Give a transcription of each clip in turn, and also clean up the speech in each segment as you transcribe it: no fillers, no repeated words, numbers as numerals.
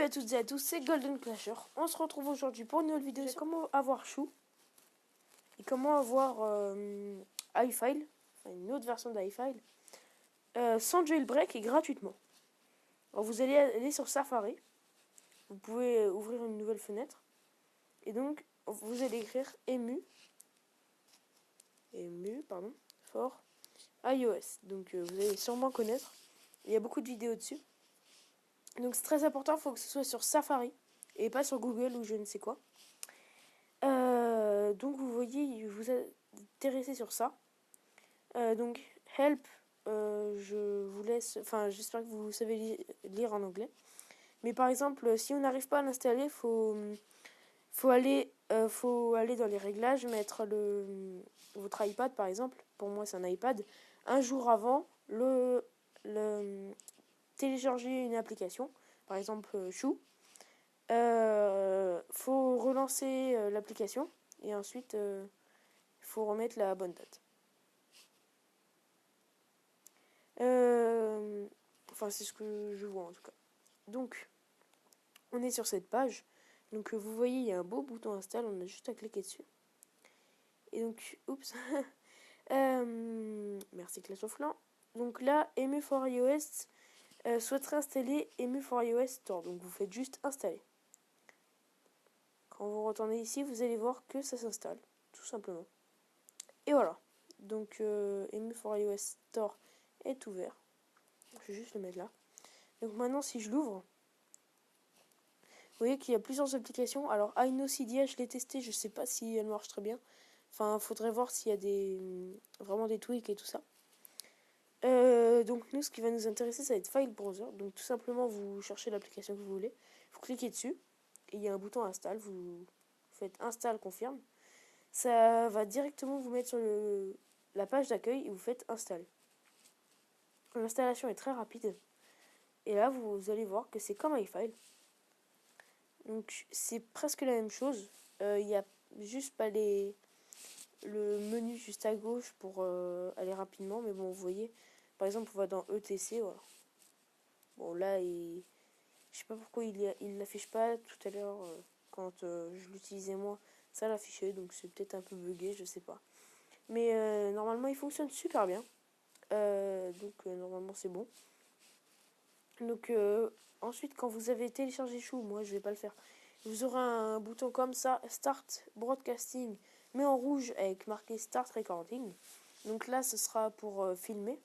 Salut à toutes et à tous, c'est Golden Clasher. On se retrouve aujourd'hui pour une nouvelle vidéo sur comment avoir Chou et comment avoir iFile, enfin une autre version d'iFile, sans jailbreak et gratuitement. Alors vous allez aller sur Safari, vous pouvez ouvrir une nouvelle fenêtre et donc vous allez écrire emu for iOS. Donc vous allez sûrement connaître, il y a beaucoup de vidéos dessus. Donc c'est très important, il faut que ce soit sur Safari et pas sur Google ou je ne sais quoi. Donc vous voyez, vous intéressez sur ça. Donc help, je vous laisse, enfin j'espère que vous savez lire en anglais. Mais par exemple, si on n'arrive pas à l'installer, faut aller dans les réglages, mettre votre iPad par exemple. Pour moi c'est un iPad. Un jour avant, télécharger une application, par exemple Chou. Faut relancer l'application et ensuite il faut remettre la bonne date. Enfin c'est ce que je vois en tout cas. Donc on est sur cette page. Donc vous voyez il y a un beau bouton install, on a juste à cliquer dessus. Et donc oups. Merci Clash of Clans. Donc là emu for iOS souhaiterait installer emu for iOS Store. Donc vous faites juste installer. Quand vous retournez ici, vous allez voir que ça s'installe, tout simplement. Et voilà. Donc, emu for iOS Store est ouvert. Je vais juste le mettre là. Donc maintenant, si je l'ouvre, vous voyez qu'il y a plusieurs applications. Alors, iNoCDA, je l'ai testé, je ne sais pas si elle marche très bien. Enfin, il faudrait voir s'il y a vraiment des tweaks et tout ça. Donc nous, ce qui va nous intéresser, ça va être File Browser. Donc tout simplement, vous cherchez l'application que vous voulez. Vous cliquez dessus. Et il y a un bouton Install. Vous faites Install, confirme. Ça va directement vous mettre sur la page d'accueil et vous faites Install. L'installation est très rapide. Et là, vous allez voir que c'est comme iFile. Donc c'est presque la même chose. Il n'y a juste pas le menu juste à gauche pour aller rapidement. Mais bon, vous voyez, par exemple, on va dans ETC. Voilà. Bon, là, je sais pas pourquoi il l'affiche pas. Tout à l'heure, quand je l'utilisais moi, ça l'affichait. Donc c'est peut-être un peu bugué, je sais pas. Mais normalement, il fonctionne super bien. Donc normalement, c'est bon. Donc ensuite, quand vous avez téléchargé Chou, moi je vais pas le faire, vous aurez un bouton comme ça, Start Broadcasting, mais en rouge avec marqué Start Recording. Donc là, ce sera pour filmer.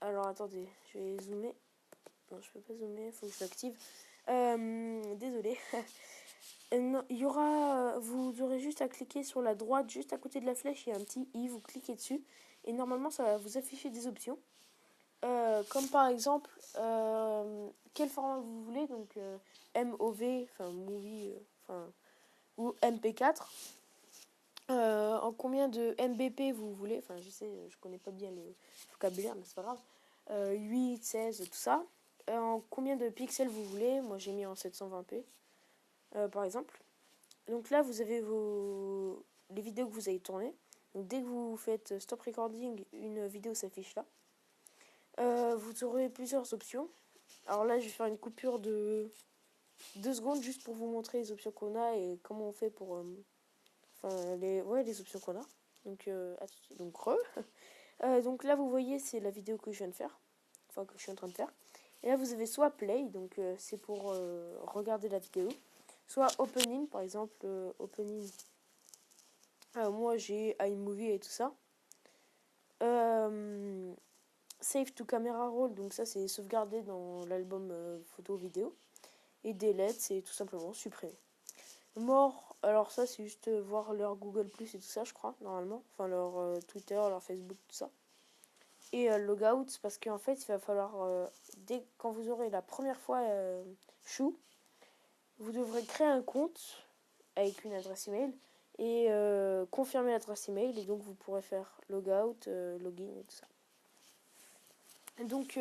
Alors attendez, je vais zoomer. Non, je peux pas zoomer, il faut que je l'active. Désolé. Non, il y aura, vous aurez juste à cliquer sur la droite, juste à côté de la flèche, il y a un petit i, vous cliquez dessus. Et normalement, ça va vous afficher des options. Comme par exemple quel format vous voulez, donc MOV, enfin movie, ou MP4, en combien de MBP vous voulez, enfin je sais, je connais pas bien le vocabulaire, mais c'est pas grave, 8, 16, tout ça, en combien de pixels vous voulez, moi j'ai mis en 720p par exemple. Donc là vous avez les vidéos que vous avez tournées, donc dès que vous faites stop recording, une vidéo s'affiche là. Vous aurez plusieurs options. Alors là, je vais faire une coupure de 2 secondes juste pour vous montrer les options qu'on a et comment on fait pour... les options qu'on a. Donc, donc là, vous voyez, c'est la vidéo que je viens de faire. Enfin, que je suis en train de faire. Et là, vous avez soit play, donc c'est pour regarder la vidéo. Soit opening, par exemple, opening. Moi, j'ai iMovie et tout ça. Save to camera roll, donc ça c'est sauvegardé dans l'album photo vidéo. Et delete, c'est tout simplement supprimer. More, alors ça c'est juste voir leur Google Plus et tout ça, je crois, normalement. Enfin leur Twitter, leur Facebook, tout ça. Et logout, parce qu'en fait il va falloir, quand vous aurez la première fois Chou, vous devrez créer un compte avec une adresse email et confirmer l'adresse email. Et donc vous pourrez faire logout, login et tout ça. Donc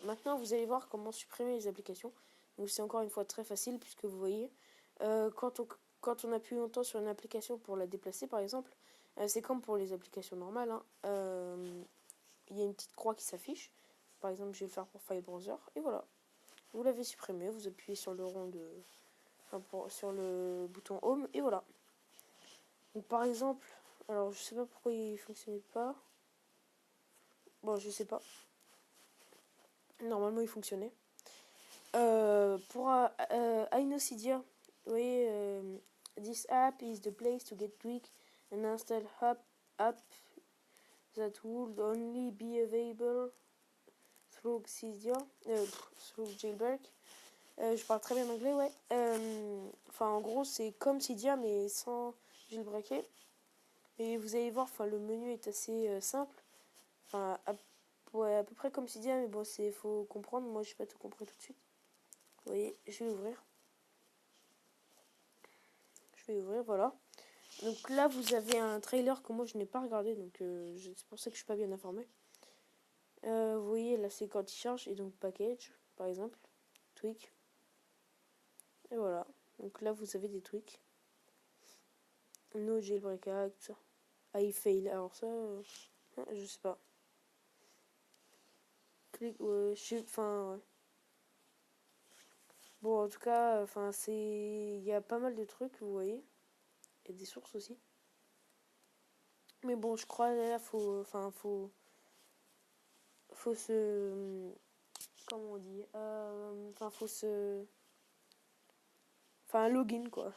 maintenant vous allez voir comment supprimer les applications. Donc c'est encore une fois très facile puisque vous voyez quand on appuie longtemps sur une application pour la déplacer par exemple, c'est comme pour les applications normales, hein. Il y a une petite croix qui s'affiche. Par exemple je vais le faire pour File Browser et voilà. vous l'avez supprimé, vous appuyez sur le rond de... Enfin, sur le bouton Home, et voilà. Donc par exemple, alors je sais pas pourquoi il fonctionnait pas. Bon, je sais pas. Normalement, il fonctionnait. Pour Inocydia, vous voyez, this app is the place to get tweak and install app that would only be available through Cydia, through Jailbreak. Je parle très bien anglais, ouais. Enfin, en gros, c'est comme Cydia, mais sans jailbreaker. Et vous allez voir, enfin, le menu est assez simple. Enfin, ouais, à peu près comme Cydia, mais bon, faut comprendre. Moi, je n'ai pas tout compris tout de suite. Vous voyez, je vais ouvrir. Je vais ouvrir, voilà. Donc là, vous avez un trailer que moi, je n'ai pas regardé. Donc, c'est pour ça que je ne suis pas bien informé. Vous voyez, là, c'est quand il charge. Et donc, package, par exemple. Tweak. Et voilà. Donc là, vous avez des tweaks. No jailbreak hack, tout ça. I fail. Alors ça, je sais pas. Click, ouais, enfin, ouais. Bon, en tout cas, enfin, il y a pas mal de trucs, vous voyez. Il y a des sources aussi. Mais bon, je crois là, faut se, comment on dit, enfin, un login quoi.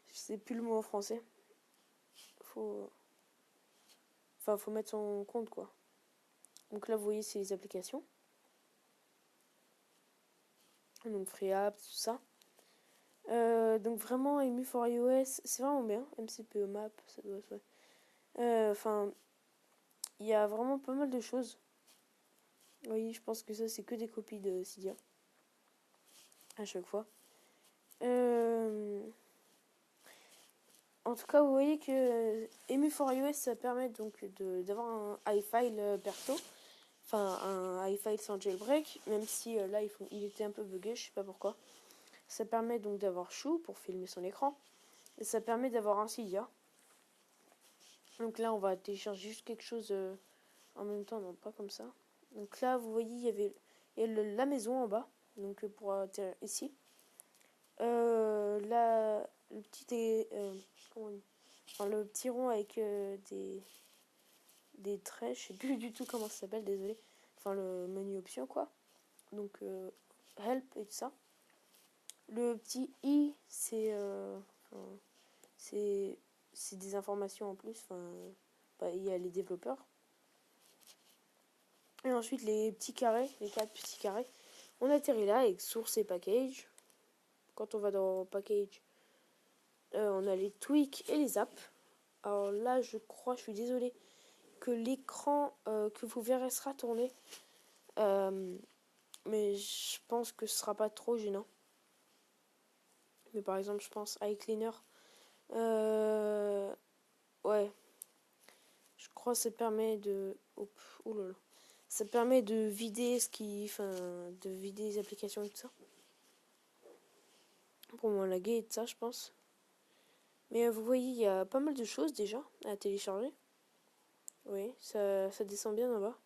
Je sais plus le mot en français. Faut, faut mettre son compte quoi. Donc là, vous voyez, c'est les applications. Donc FreeApp, tout ça. Donc vraiment, EMU4iOS, c'est vraiment bien. MCPE Map, ça doit être... Enfin, il y a vraiment pas mal de choses. Oui, je pense que ça, c'est que des copies de Cydia. À chaque fois. En tout cas, vous voyez que EMU4iOS, ça permet donc d'avoir un iFile perso. Enfin, un iFile sans jailbreak. Même si là, il était un peu bugué, je sais pas pourquoi. Ça permet donc d'avoir Chou pour filmer son écran. Et ça permet d'avoir un Cydia. Donc là, on va télécharger juste quelque chose en même temps, non pas comme ça. Donc là, vous voyez, il y a la maison en bas, donc pour atterrir ici. Le petit comment on dit, enfin, le petit rond avec des traits, je sais plus du tout comment ça s'appelle, désolé. Enfin le menu option quoi. Donc help et tout ça. Le petit i, c'est des informations en plus. Enfin, il y a les développeurs. Et ensuite, les petits carrés, les 4 petits carrés, on atterrit là avec source et package. Quand on va dans package, on a les tweaks et les apps. Alors là, je suis désolée, que l'écran que vous verrez sera tourné. Mais je pense que ce sera pas trop gênant. Mais par exemple, je pense iCleaner. Ouais. Je crois que ça permet de... Oulala. Ça permet de vider de vider les applications et tout ça. Pour moins laguer et tout ça, je pense. Mais vous voyez, il y a pas mal de choses déjà à télécharger. Oui, ça descend bien en bas.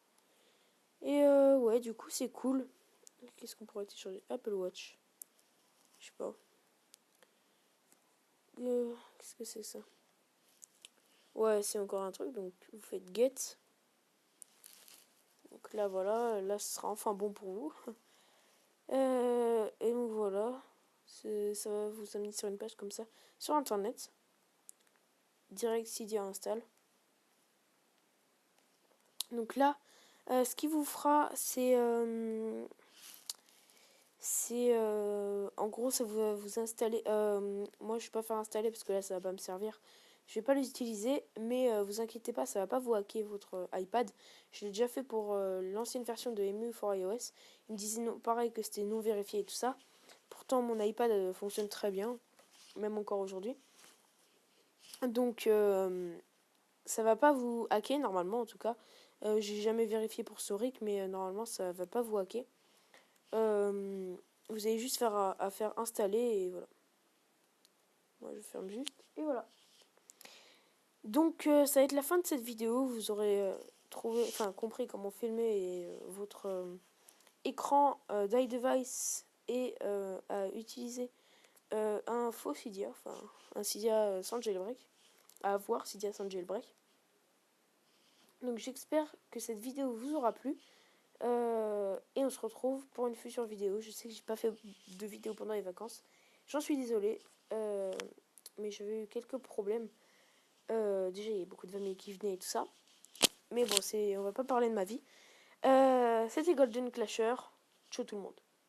Et ouais, du coup, c'est cool. Qu'est-ce qu'on pourrait télécharger? Apple Watch. Je sais pas. Qu'est-ce que c'est ça? Ouais, c'est encore un truc. Donc, vous faites get. Donc là, voilà. Là, ce sera enfin bon pour vous. Et donc, voilà. Ça va vous amener sur une page comme ça. Sur Internet. Direct Cydia install. Donc là, ce qui vous fera, c'est en gros, ça va vous installer. Moi, je vais pas faire installer parce que là, ça va pas me servir. Je vais pas les utiliser, mais vous inquiétez pas, ça va pas vous hacker votre iPad. Je l'ai déjà fait pour l'ancienne version de EMU4iOS. Il me disait non, pareil que c'était non vérifié et tout ça. Pourtant, mon iPad fonctionne très bien, même encore aujourd'hui. Donc, ça va pas vous hacker normalement, en tout cas. J'ai jamais vérifié pour Soric, mais normalement, ça va pas vous hacker. Vous avez juste à faire installer et voilà. Moi je ferme juste et voilà. Donc ça va être la fin de cette vidéo. Vous aurez compris comment filmer votre écran d'iDevice et à utiliser un faux Cydia, enfin un Cydia sans jailbreak, à avoir Cydia sans jailbreak. Donc j'espère que cette vidéo vous aura plu. Et on se retrouve pour une future vidéo. Je sais que j'ai pas fait de vidéo pendant les vacances. J'en suis désolée. Mais j'avais eu quelques problèmes. Déjà, il y a beaucoup de familles qui venaient et tout ça. Mais bon, on va pas parler de ma vie. C'était Golden Clasher. Ciao tout le monde.